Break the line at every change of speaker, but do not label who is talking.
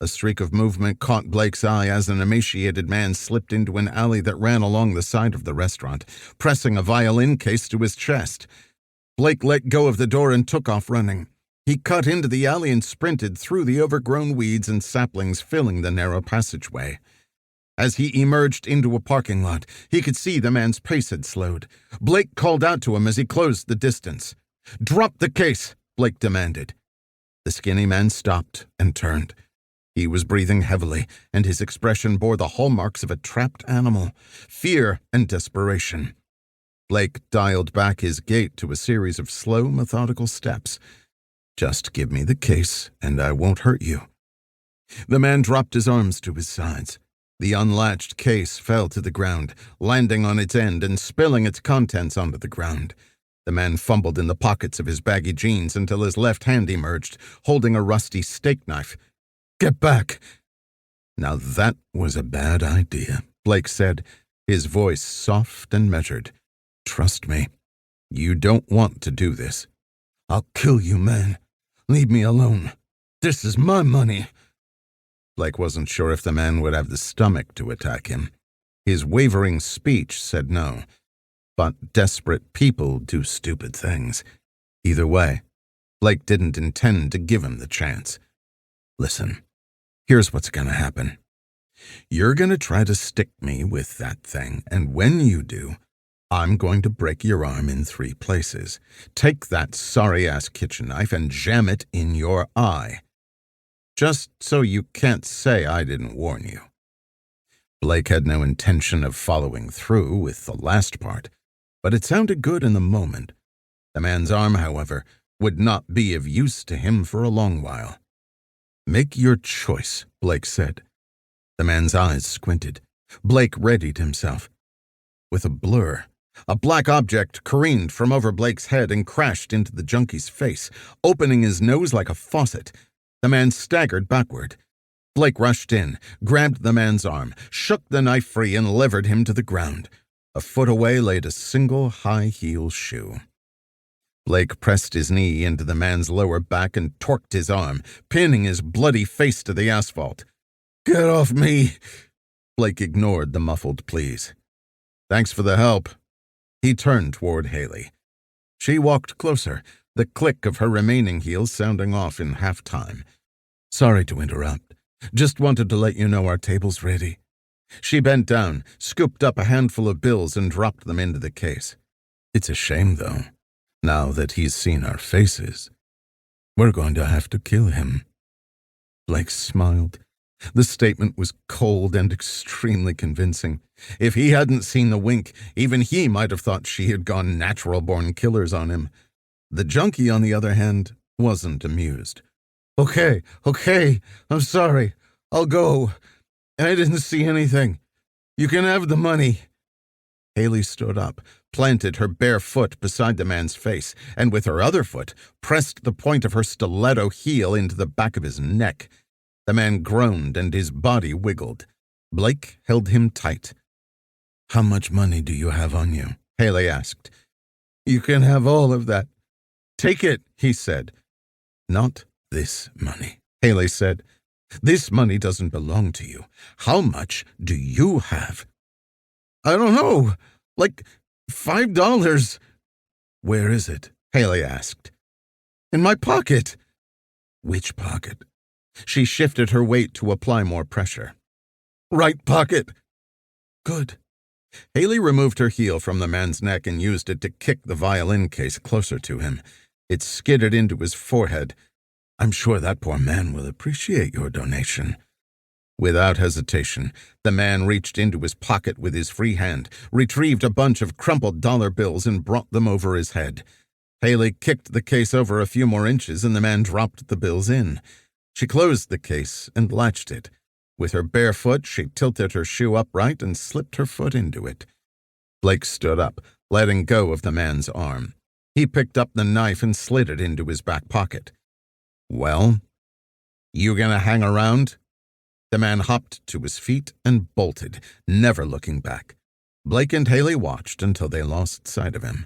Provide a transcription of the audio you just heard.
A streak of movement caught Blake's eye as an emaciated man slipped into an alley that ran along the side of the restaurant, pressing a violin case to his chest. Blake let go of the door and took off running. He cut into the alley and sprinted through the overgrown weeds and saplings filling the narrow passageway. As he emerged into a parking lot, he could see the man's pace had slowed. Blake called out to him as he closed the distance. "Drop the case," Blake demanded. The skinny man stopped and turned. He was breathing heavily, and his expression bore the hallmarks of a trapped animal, fear and desperation. Blake dialed back his gait to a series of slow, methodical steps. "Just give me the case, and I won't hurt you." The man dropped his arms to his sides. The unlatched case fell to the ground, landing on its end and spilling its contents onto the ground. The man fumbled in the pockets of his baggy jeans until his left hand emerged, holding a rusty steak knife. "Get back!" "Now that was a bad idea," Blake said, his voice soft and measured. "Trust me, you don't want to do this." "I'll kill you, man. Leave me alone. This is my money." Blake wasn't sure if the man would have the stomach to attack him. His wavering speech said no. But desperate people do stupid things. Either way, Blake didn't intend to give him the chance. "Listen, here's what's going to happen. You're going to try to stick me with that thing, and when you do, I'm going to break your arm in 3 places. Take that sorry-ass kitchen knife and jam it in your eye. Just so you can't say I didn't warn you." Blake had no intention of following through with the last part, but it sounded good in the moment. The man's arm, however, would not be of use to him for a long while. "Make your choice," Blake said. The man's eyes squinted. Blake readied himself. With a blur, a black object careened from over Blake's head and crashed into the junkie's face, opening his nose like a faucet. The man staggered backward. Blake rushed in, grabbed the man's arm, shook the knife free, and levered him to the ground. A foot away laid a single high-heel shoe. Blake pressed his knee into the man's lower back and torqued his arm, pinning his bloody face to the asphalt. "Get off me!" Blake ignored the muffled pleas. "Thanks for the help." He turned toward Haley. She walked closer, the click of her remaining heels sounding off in half-time. "Sorry to interrupt. Just wanted to let you know our table's ready." She bent down, scooped up a handful of bills, and dropped them into the case. "It's a shame, though, now that he's seen our faces. We're going to have to kill him." Blake smiled. The statement was cold and extremely convincing. If he hadn't seen the wink, even he might have thought she had gone natural-born killers on him. The junkie, on the other hand, wasn't amused. Okay, I'm sorry. I'll go. I didn't see anything. You can have the money." Haley stood up, planted her bare foot beside the man's face, and with her other foot, pressed the point of her stiletto heel into the back of his neck. The man groaned and his body wiggled. Blake held him tight. "How much money do you have on you?" Haley asked. "You can have all of that." "Take it," he said. "Not this money," Haley said. "This money doesn't belong to you. How much do you have?" "I don't know. Like $5. "Where is it?" Haley asked. "In my pocket." "Which pocket?" She shifted her weight to apply more pressure. "Right pocket." "Good." Haley removed her heel from the man's neck and used it to kick the violin case closer to him. It skidded into his forehead. "I'm sure that poor man will appreciate your donation." Without hesitation, the man reached into his pocket with his free hand, retrieved a bunch of crumpled dollar bills, and brought them over his head. Haley kicked the case over a few more inches, and the man dropped the bills in. She closed the case and latched it. With her bare foot, she tilted her shoe upright and slipped her foot into it. Blake stood up, letting go of the man's arm. He picked up the knife and slid it into his back pocket. "Well, you gonna hang around?" The man hopped to his feet and bolted, never looking back. Blake and Haley watched until they lost sight of him.